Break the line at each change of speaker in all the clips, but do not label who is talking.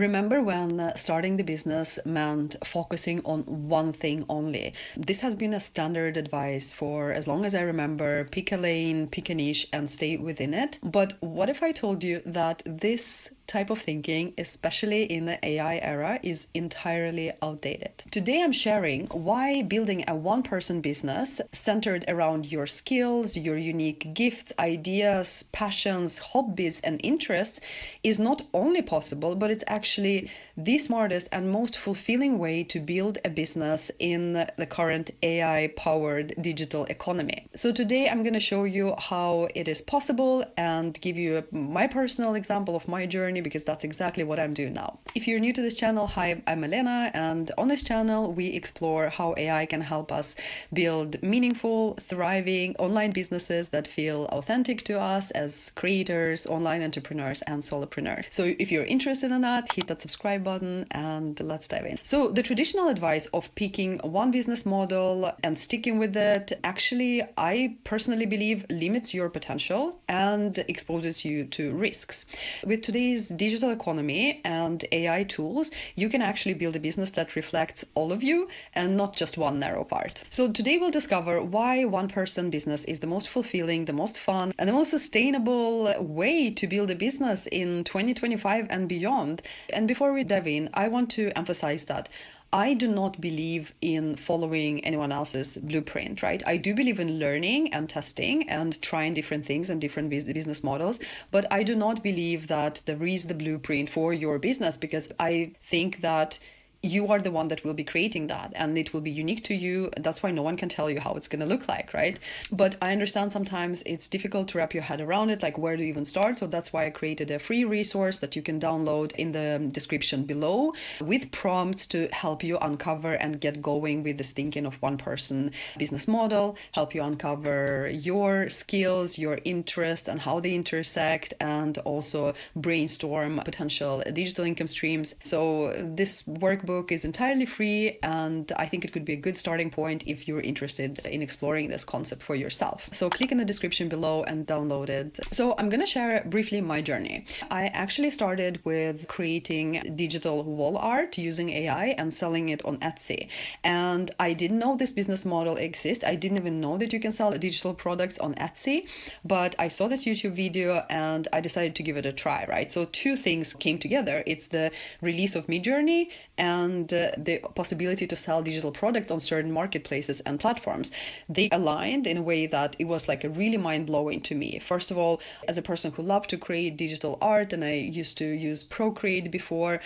Remember when starting the business meant focusing on one thing only? This has been a standard advice for as long as I remember. Pick a lane, pick a niche, and stay within it. But what if I told you that this type of thinking, especially in the AI era, is entirely outdated? Today I'm sharing why building a one-person business centered around your skills, your unique gifts, ideas, passions, hobbies, and interests is not only possible, but it's actually the smartest and most fulfilling way to build a business in the current AI-powered digital economy. So today I'm going to show you how it is possible and give you my personal example of my journey, because that's exactly what I'm doing now. If you're new to this channel, hi, I'm Elena, and on this channel we explore how AI can help us build meaningful, thriving online businesses that feel authentic to us as creators, online entrepreneurs, and solopreneurs. So if you're interested in that, hit that subscribe button and let's dive in. So the traditional advice of picking one business model and sticking with it, actually, I personally believe limits your potential and exposes you to risks. With today's digital economy and AI tools, you can actually build a business that reflects all of you and not just one narrow part. So today we'll discover why one-person business is the most fulfilling, the most fun, and the most sustainable way to build a business in 2025 and beyond. And before we dive in, I want to emphasize that I do not believe in following anyone else's blueprint, right? I do believe in learning and testing and trying different things and different business models, but I do not believe that there is the blueprint for your business, because I think that you are the one that will be creating that and it will be unique to you. That's why no one can tell you how it's going to look like, right? But I understand sometimes it's difficult to wrap your head around it, like where to even start. So that's why I created a free resource that you can download in the description below with prompts to help you uncover and get going with this thinking of one person business model, help you uncover your skills, your interests and how they intersect, and also brainstorm potential digital income streams. So this workbook is entirely free, and I think it could be a good starting point if you're interested in exploring this concept for yourself. So click in the description below and download it. So I'm going to share briefly my journey. I actually started with creating digital wall art using AI and selling it on Etsy. And I didn't know this business model exists. I didn't even know that you can sell digital products on Etsy, but I saw this YouTube video and I decided to give it a try, right? So two things came together. It's the release of Midjourney and the possibility to sell digital products on certain marketplaces and platforms. They aligned in a way that it was like a really mind-blowing to me. First of all, as a person who loved to create digital art, and I used to use Procreate before,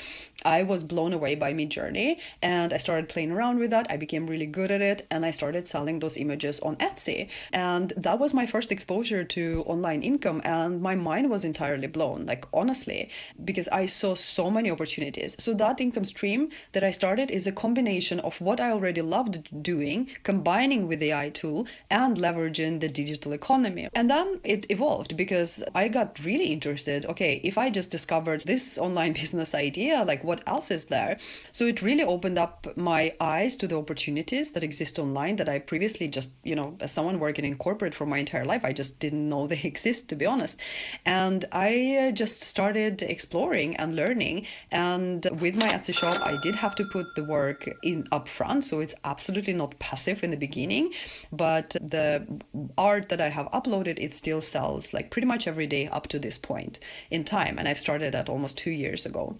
I was blown away by Midjourney and I started playing around with that. I became really good at it and I started selling those images on Etsy. And that was my first exposure to online income, and my mind was entirely blown, like honestly, because I saw so many opportunities. So that income stream that I started is a combination of what I already loved doing, combining with the AI tool and leveraging the digital economy. And then it evolved because I got really interested. Okay, if I just discovered this online business idea, like what else is there? So it really opened up my eyes to the opportunities that exist online that I previously just, as someone working in corporate for my entire life, I just didn't know they exist, to be honest. And I just started exploring and learning. And with my Etsy shop, I did have to put the work in upfront, so it's absolutely not passive in the beginning, but the art that I have uploaded, it still sells like pretty much every day up to this point in time, and I've started that almost 2 years ago.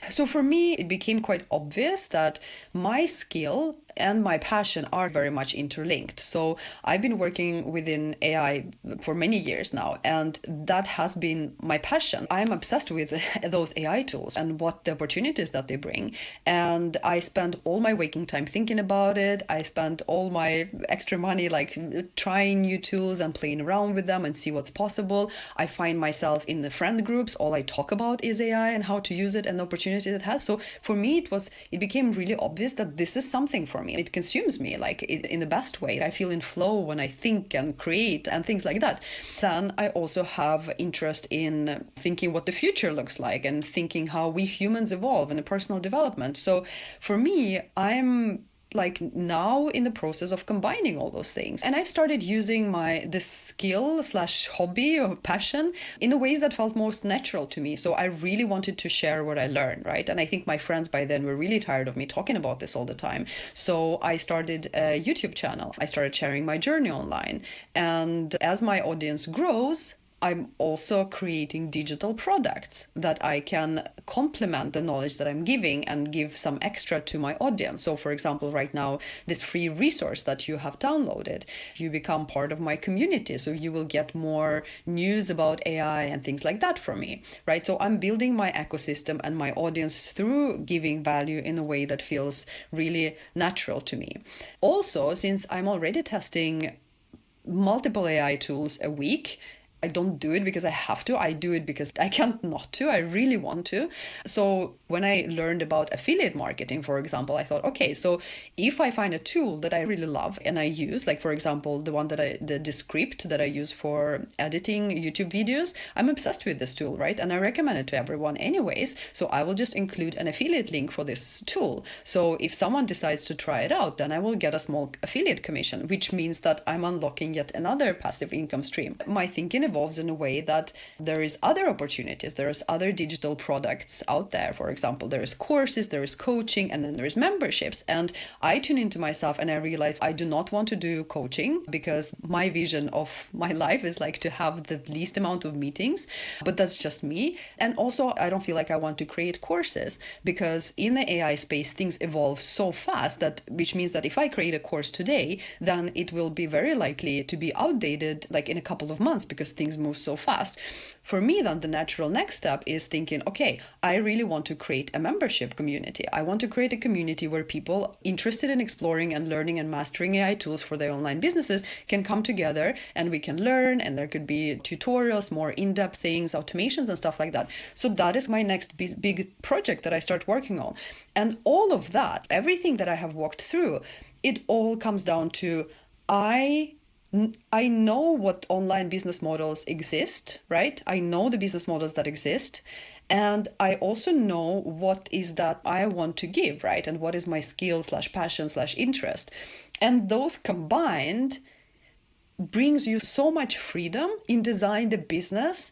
So for me, it became quite obvious that my skill and my passion are very much interlinked. So I've been working within AI for many years now, and that has been my passion. I'm obsessed with those AI tools and what the opportunities that they bring. And I spend all my waking time thinking about it. I spend all my extra money like trying new tools and playing around with them and see what's possible. I find myself in the friend groups. All I talk about is AI and how to use it and the opportunities it has. So for me, it became really obvious that this is something for me. It consumes me in the best way. I feel in flow when I think and create and things like that. Then I also have interest in thinking what the future looks like and thinking how we humans evolve in a personal development. So for me, I'm like now in the process of combining all those things. And I've started using this skill slash hobby or passion in the ways that felt most natural to me. So I really wanted to share what I learned, right? And I think my friends by then were really tired of me talking about this all the time. So I started a YouTube channel. I started sharing my journey online. And as my audience grows, I'm also creating digital products that I can complement the knowledge that I'm giving and give some extra to my audience. So for example, right now, this free resource that you have downloaded, you become part of my community. So you will get more news about AI and things like that from me, right? So I'm building my ecosystem and my audience through giving value in a way that feels really natural to me. Also, since I'm already testing multiple AI tools a week, I don't do it because I have to. I do it because I can't not to. I really want to. So when I learned about affiliate marketing, for example, I thought, okay, so if I find a tool that I really love and I use, like for example, the script that I use for editing YouTube videos, I'm obsessed with this tool, right? And I recommend it to everyone anyways. So I will just include an affiliate link for this tool. So if someone decides to try it out, then I will get a small affiliate commission, which means that I'm unlocking yet another passive income stream. My thinking evolves in a way that there is other opportunities, there is other digital products out there. For example, there is courses, there is coaching, and then there is memberships. And I tune into myself and I realize I do not want to do coaching because my vision of my life is like to have the least amount of meetings, but that's just me. And also I don't feel like I want to create courses because in the AI space, things evolve so fast that, which means that if I create a course today, then it will be very likely to be outdated like in a couple of months because things move so fast. For me, then the natural next step is thinking, okay, I really want to create a membership community. I want to create a community where people interested in exploring and learning and mastering AI tools for their online businesses can come together and we can learn, and there could be tutorials, more in-depth things, automations and stuff like that. So that is my next big project that I start working on. And all of that, everything that I have walked through, it all comes down to I know what online business models exist, right? I know the business models that exist. And I also know what is that I want to give, right? And what is my skill slash passion slash interest. And those combined brings you so much freedom in designing the business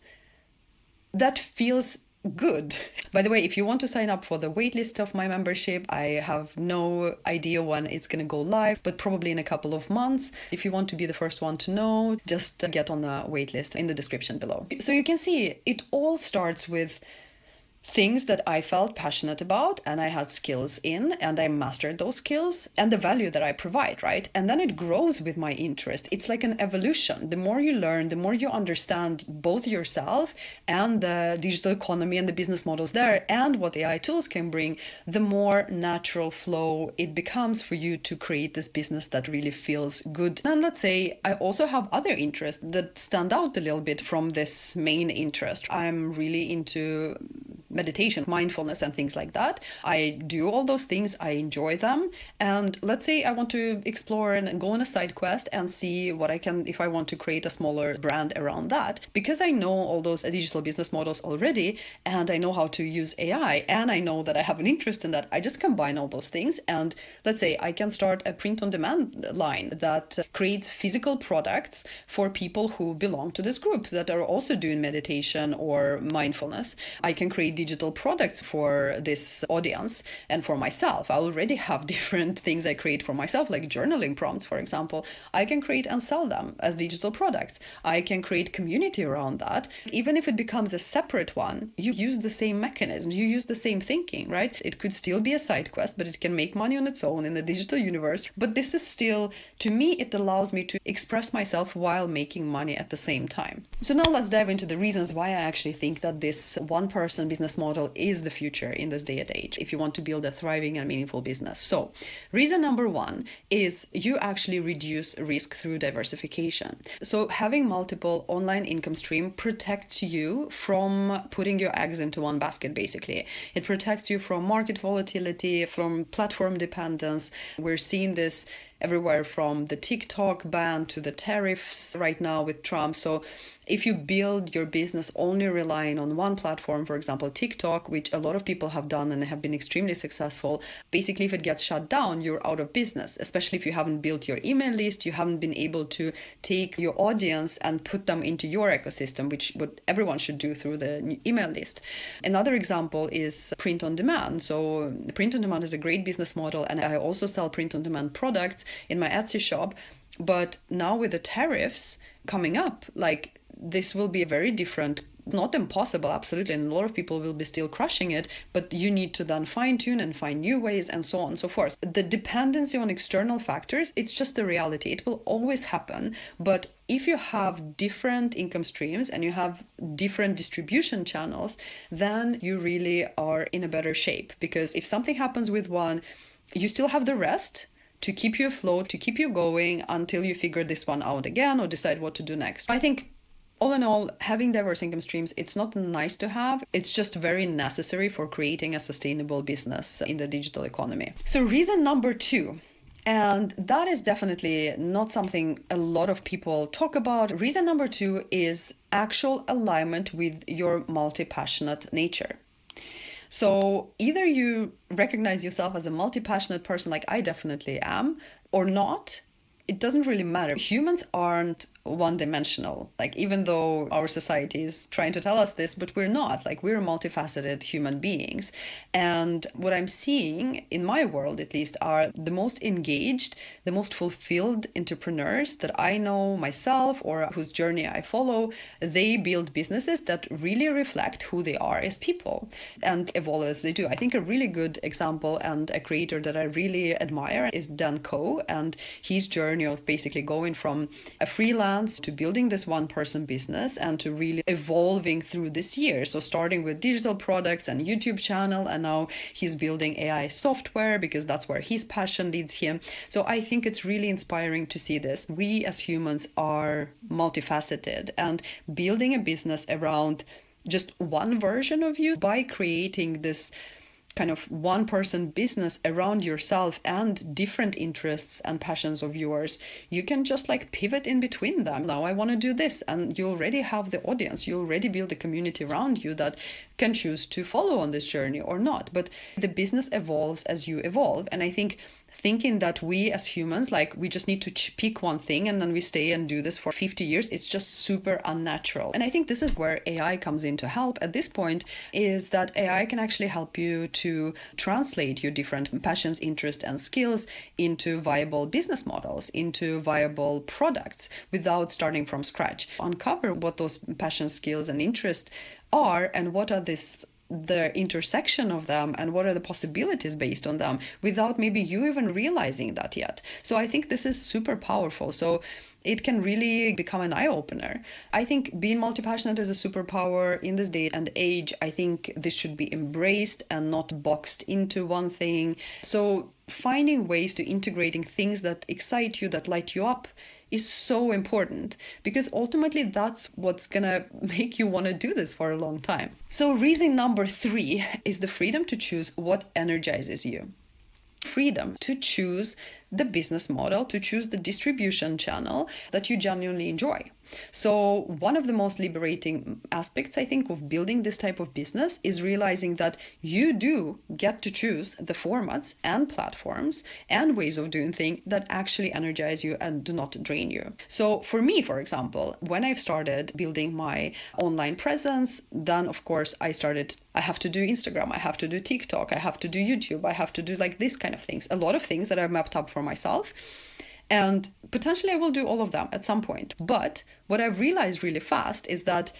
that feels good. By the way, if you want to sign up for the waitlist of my membership, I have no idea when it's going to go live, but probably in a couple of months. If you want to be the first one to know, just get on the waitlist in the description below. So you can see it all starts with things that I felt passionate about and I had skills in, and I mastered those skills and the value that I provide, right? And then it grows with my interest. It's like an evolution. The more you learn, the more you understand both yourself and the digital economy and the business models there and what AI tools can bring, the more natural flow it becomes for you to create this business that really feels good. And let's say I also have other interests that stand out a little bit from this main interest. I'm really into meditation, mindfulness, and things like that. I do all those things. I enjoy them. And let's say I want to explore and go on a side quest and see what I can, if I want to create a smaller brand around that. Because I know all those digital business models already, and I know how to use AI, and I know that I have an interest in that, I just combine all those things. And let's say I can start a print on demand line that creates physical products for people who belong to this group that are also doing meditation or mindfulness. I can create digital products for this audience and for myself. I already have different things I create for myself, like journaling prompts, for example. I can create and sell them as digital products. I can create community around that. Even if it becomes a separate one, you use the same mechanism, you use the same thinking, right? It could still be a side quest, but it can make money on its own in the digital universe. But this is still, to me, it allows me to express myself while making money at the same time. So now let's dive into the reasons why I actually think that this one-person business model is the future in this day and age if you want to build a thriving and meaningful business. So reason number one is you actually reduce risk through diversification. So having multiple online income stream protects you from putting your eggs into one basket, basically. It protects you from market volatility, from platform dependence. We're seeing this everywhere from the TikTok ban to the tariffs right now with Trump. So if you build your business only relying on one platform, for example, TikTok, which a lot of people have done and have been extremely successful, basically if it gets shut down, you're out of business, especially if you haven't built your email list, you haven't been able to take your audience and put them into your ecosystem, which what everyone should do through the email list. Another example is print on demand. So print on demand is a great business model, and I also sell print on demand products in my Etsy shop. But now with the tariffs coming up, like, this will be a very different, not impossible, absolutely, and a lot of people will be still crushing it, but you need to then fine tune and find new ways and so on and so forth. The dependency on external factors, it's just the reality. It will always happen. But if you have different income streams and you have different distribution channels, then you really are in a better shape, because if something happens with one, you still have the rest to keep you afloat, to keep you going until you figure this one out again or decide what to do next. I think all in all, having diverse income streams, it's not nice to have. It's just very necessary for creating a sustainable business in the digital economy. So reason number 2, and that is definitely not something a lot of people talk about. Reason number 2 is actual alignment with your multi-passionate nature. So either you recognize yourself as a multi-passionate person, like I definitely am, or not. It doesn't really matter. Humans aren't one-dimensional, like, even though our society is trying to tell us this, but we're not. Like, we're multifaceted human beings. And what I'm seeing in my world, at least, are the most engaged, the most fulfilled entrepreneurs that I know myself or whose journey I follow. They build businesses that really reflect who they are as people and evolve as they do. I think a really good example and a creator that I really admire is Dan Koh, and his journey of basically going from a freelance to building this one-person business and to really evolving through this year. So starting with digital products and YouTube channel, and now he's building AI software because that's where his passion leads him. So I think it's really inspiring to see this. We as humans are multifaceted, and building a business around just one version of you by creating this kind of one-person business around yourself and different interests and passions of yours, you can just like pivot in between them. Now I want to do this, and you already have the audience, you already build a community around you that can choose to follow on this journey or not. But the business evolves as you evolve, and I think thinking that we as humans, like, we just need to pick one thing and then we stay and do this for 50 years, it's just super unnatural. And I think this is where AI comes in to help at this point, is that AI can actually help you to translate your different passions, interests, and skills into viable business models, into viable products without starting from scratch. Uncover what those passions, skills, and interests are, and what are the intersection of them, and what are the possibilities based on them, without maybe you even realizing that yet. So I think this is super powerful. So it can really become an eye-opener. I think being multi-passionate is a superpower in this day and age. I think this should be embraced and not boxed into one thing. So finding ways to integrating things that excite you, that light you up, is so important, because ultimately that's what's gonna make you want to do this for a long time. So reason number 3 is the freedom to choose what energizes you. Freedom to choose the business model, to choose the distribution channel that you genuinely enjoy. So one of the most liberating aspects, I think, of building this type of business is realizing that you do get to choose the formats and platforms and ways of doing things that actually energize you and do not drain you. So for me, for example, when I've started building my online presence, then of course I have to do Instagram, I have to do TikTok, I have to do YouTube, I have to do like this kind of things, a lot of things that I've mapped up for myself. And potentially I will do all of them at some point. But what I've realized really fast is that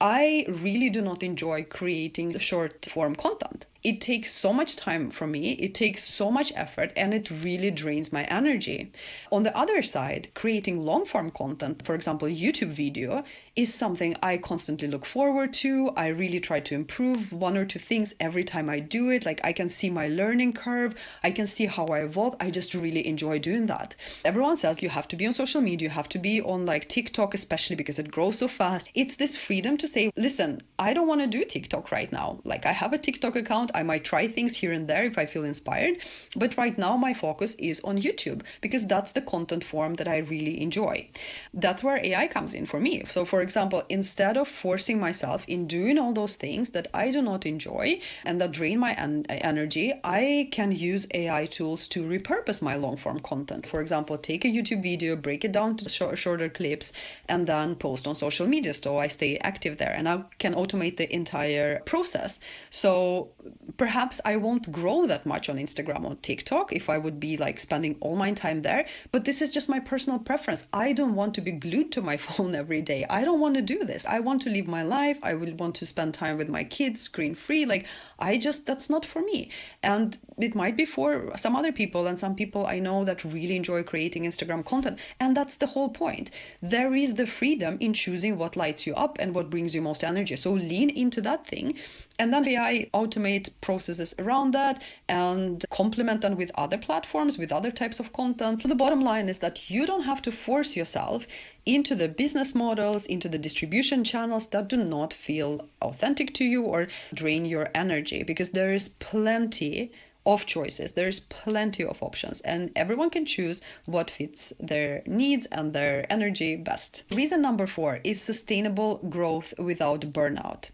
I really do not enjoy creating the short form content. It takes so much time from me, it takes so much effort, and it really drains my energy. On the other side, creating long form content, for example, YouTube video, is something I constantly look forward to. I really try to improve 1 or 2 things every time I do it. Like, I can see my learning curve, I can see how I evolve. I just really enjoy doing that. Everyone says you have to be on social media, you have to be on like TikTok, especially because it grows so fast. It's this freedom to say, listen, I don't want to do TikTok right now. Like, I have a TikTok account, want. I might try things here and there if I feel inspired. But right now, my focus is on YouTube because that's the content form that I really enjoy. That's where AI comes in for me. So, for example, instead of forcing myself in doing all those things that I do not enjoy and that drain my energy, I can use AI tools to repurpose my long form content. For example, take a YouTube video, break it down to shorter clips, and then post on social media so I stay active there, and I can automate the entire process. So perhaps I won't grow that much on Instagram or TikTok if I would be like spending all my time there, but this is just my personal preference. I don't want to be glued to my phone every day. I don't want to do this. I want to live my life. I will want to spend time with my kids screen free. Like that's not for me. And it might be for some other people, and some people I know that really enjoy creating Instagram content. And that's the whole point. There is the freedom in choosing what lights you up and what brings you most energy. So lean into that thing. And then AI automate processes around that and complement them with other platforms, with other types of content. So the bottom line is that you don't have to force yourself into the business models, into the distribution channels that do not feel authentic to you or drain your energy, because there is plenty of choices. There's plenty of options, and everyone can choose what fits their needs and their energy best. Reason number 4 is sustainable growth without burnout.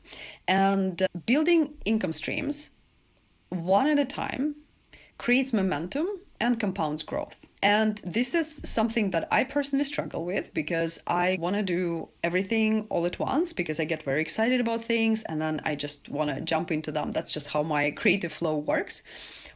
And building income streams one at a time creates momentum and compounds growth. And this is something that I personally struggle with because I want to do everything all at once because I get very excited about things and then I just want to jump into them. That's just how my creative flow works.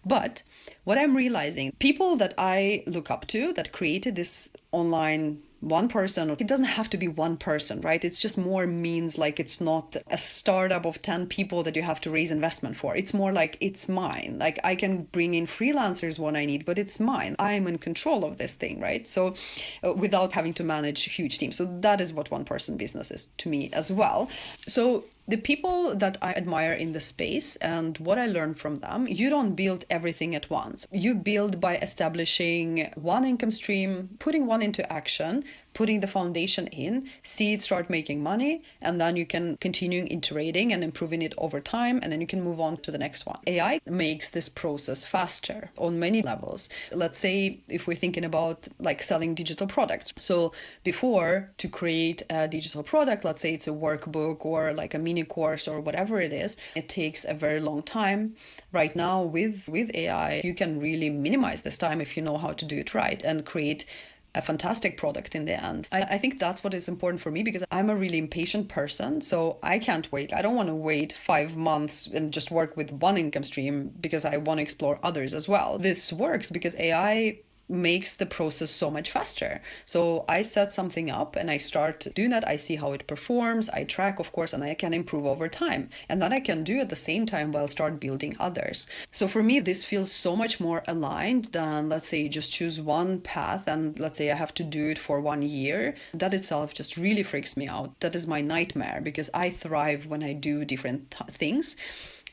But what I'm realizing, people that I look up to that created this online one person, it doesn't have to be one person, right? It's just more means like it's not a startup of 10 people that you have to raise investment for. It's more like it's mine. Like I can bring in freelancers when I need, but it's mine. I'm in control of this thing, right? So without having to manage huge teams. So that is what one person business is to me as well. So the people that I admire in the space and what I learned from them, you don't build everything at once. You build by establishing one income stream, putting one into action, putting the foundation in, see it start making money, and then you can continue iterating and improving it over time, and then you can move on to the next one. AI makes this process faster on many levels. Let's say if we're thinking about like selling digital products. So before, to create a digital product, let's say it's a workbook or like a mini course or whatever it is, it takes a very long time. Right now with AI, you can really minimize this time if you know how to do it right and create a fantastic product in the end. I think that's what is important for me because I'm a really impatient person. So I can't wait. I don't want to wait 5 months and just work with one income stream because I want to explore others as well. This works because AI makes the process so much faster. So I set something up and I start doing that. I see how it performs. I track, of course, and I can improve over time. And then I can do at the same time while start building others. So for me, this feels so much more aligned than, let's say, just choose one path and let's say I have to do it for 1 year. That itself just really freaks me out. That is my nightmare because I thrive when I do different things.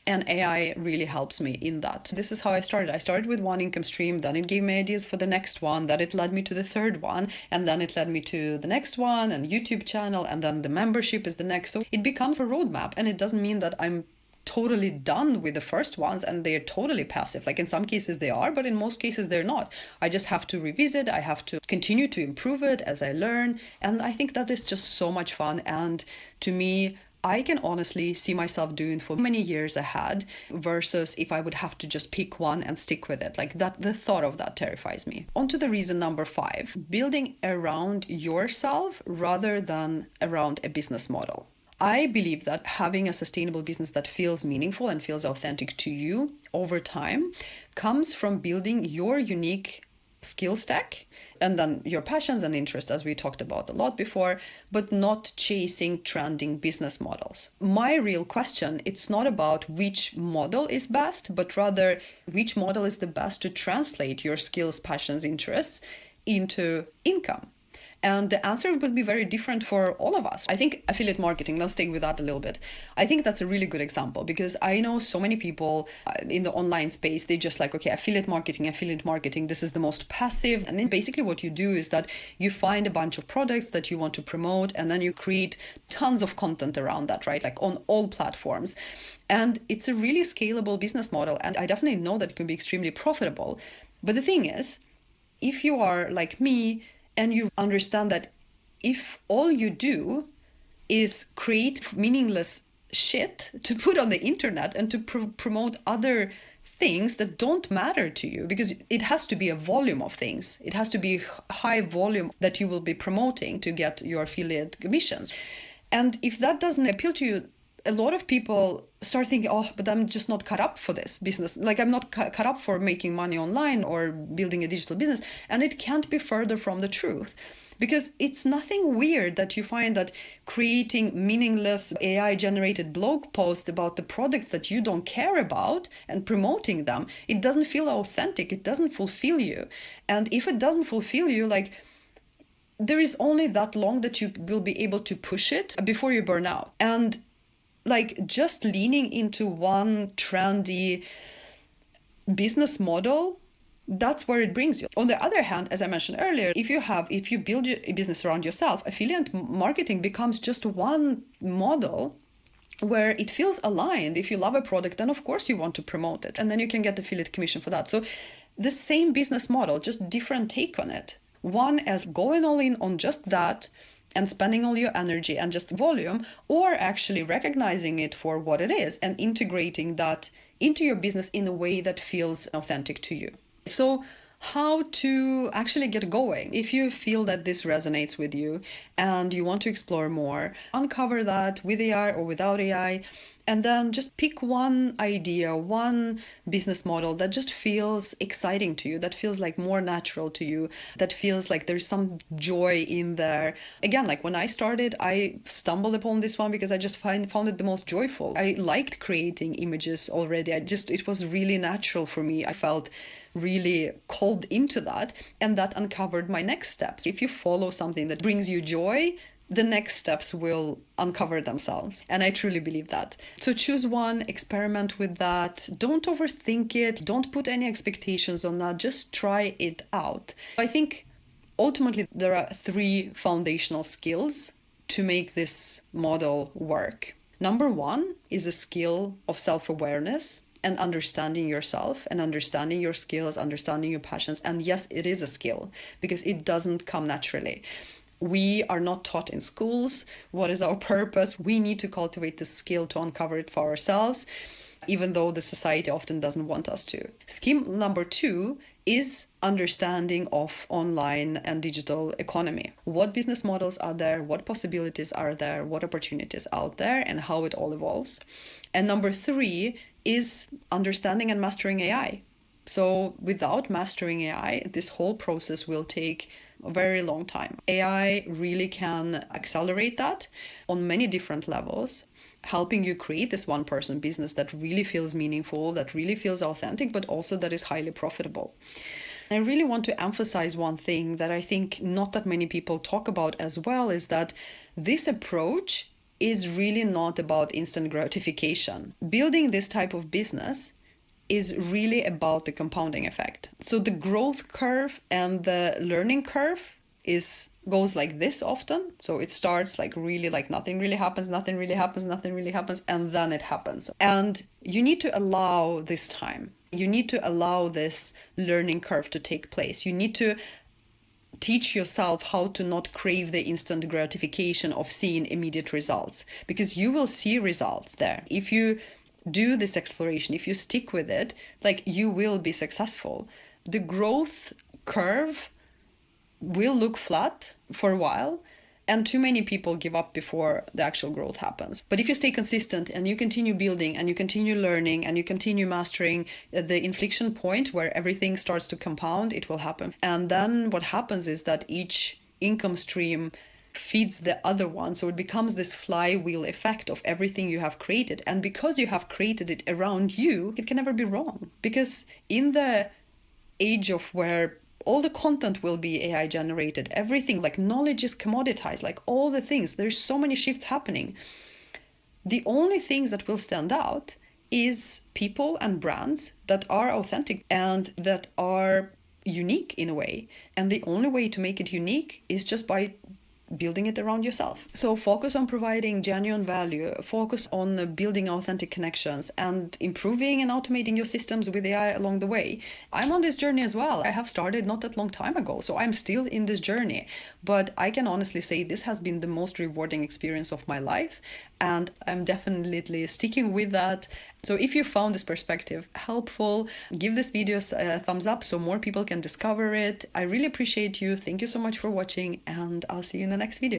And AI really helps me in that. This is how I started. I started with one income stream, then it gave me ideas for the next one, then it led me to the third one, and then it led me to the next one, and YouTube channel, and then the membership is the next. So it becomes a roadmap, and it doesn't mean that I'm totally done with the first ones and they're totally passive. Like in some cases they are, but in most cases they're not. I just have to revisit. I have to continue to improve it as I learn. And I think that is just so much fun. And to me, I can honestly see myself doing for many years ahead versus if I would have to just pick one and stick with it. Like that, the thought of that terrifies me. On to the reason number 5, building around yourself rather than around a business model. I believe that having a sustainable business that feels meaningful and feels authentic to you over time comes from building your unique skill stack and then your passions and interests, as we talked about a lot before, but not chasing trending business models. My real question, it's not about which model is best, but rather which model is the best to translate your skills, passions, interests into income. And the answer will be very different for all of us. I think affiliate marketing, let's stay with that a little bit. I think that's a really good example because I know so many people in the online space, they just like, okay, affiliate marketing, this is the most passive. And then basically what you do is that you find a bunch of products that you want to promote and then you create tons of content around that, right? Like on all platforms. And it's a really scalable business model. And I definitely know that it can be extremely profitable. But the thing is, if you are like me, and you understand that if all you do is create meaningless shit to put on the internet and to promote other things that don't matter to you, because it has to be a volume of things. It has to be high volume that you will be promoting to get your affiliate commissions. And if that doesn't appeal to you, a lot of people start thinking, oh, but I'm just not cut up for this business. Like I'm not cut up for making money online or building a digital business. And it can't be further from the truth. Because it's nothing weird that you find that creating meaningless AI generated blog posts about the products that you don't care about and promoting them, it doesn't feel authentic. It doesn't fulfill you. And if it doesn't fulfill you, like, there is only that long that you will be able to push it before you burn out. And like just leaning into one trendy business model, that's where it brings you. On the other hand, as I mentioned earlier, if you build a business around yourself, affiliate marketing becomes just one model where it feels aligned. If you love a product, then of course you want to promote it. And then you can get affiliate commission for that. So the same business model, just different take on it. One as going all in on just that and spending all your energy and just volume, or actually recognizing it for what it is and integrating that into your business in a way that feels authentic to you. So how to actually get going? If you feel that this resonates with you and you want to explore more, uncover that with AI or without AI, and then just pick one idea, one business model that just feels exciting to you, that feels like more natural to you, that feels like there's some joy in there. Again, like when I started, I stumbled upon this one because I just found it the most joyful. I liked creating images already. It was really natural for me. I felt really called into that, and that uncovered my next steps. If you follow something that brings you joy, the next steps will uncover themselves. And I truly believe that. So choose one, experiment with that. Don't overthink it. Don't put any expectations on that. Just try it out. I think ultimately there are 3 foundational skills to make this model work. Number 1 is a skill of self-awareness and understanding yourself and understanding your skills, understanding your passions. And yes, it is a skill because it doesn't come naturally. We are not taught in schools what is our purpose. We need to cultivate the skill to uncover it for ourselves, even though the society often doesn't want us to. Skill number 2 is understanding of online and digital economy. What business models are there? What possibilities are there? What opportunities out there? And how it all evolves. And number 3 is understanding and mastering AI. So without mastering AI, this whole process will take a very long time. AI really can accelerate that on many different levels, helping you create this one-person business that really feels meaningful, that really feels authentic, but also that is highly profitable. I really want to emphasize one thing that I think not that many people talk about as well, is that this approach is really not about instant gratification. Building this type of business is really about the compounding effect. So the growth curve and the learning curve goes like this often. So it starts like really like nothing really happens, and then it happens. And you need to allow this time. You need to allow this learning curve to take place. You need to teach yourself how to not crave the instant gratification of seeing immediate results, because you will see results there. If you do this exploration, if you stick with it, like you will be successful. The growth curve will look flat for a while, and too many people give up before the actual growth happens. But if you stay consistent and you continue building and you continue learning and you continue mastering the inflection point where everything starts to compound, it will happen. And then what happens is that each income stream feeds the other one. So it becomes this flywheel effect of everything you have created. And because you have created it around you, it can never be wrong. Because in the age of where all the content will be AI generated, everything, like knowledge is commoditized, like all the things. There's so many shifts happening. The only things that will stand out is people and brands that are authentic and that are unique in a way. And the only way to make it unique is just by building it around yourself. So focus on providing genuine value, focus on building authentic connections and improving and automating your systems with AI along the way. I'm on this journey as well. I have started not that long time ago, so I'm still in this journey. But I can honestly say this has been the most rewarding experience of my life, and I'm definitely sticking with that. So if you found this perspective helpful, give this video a thumbs up so more people can discover it. I really appreciate you. Thank you so much for watching, and I'll see you in the next video.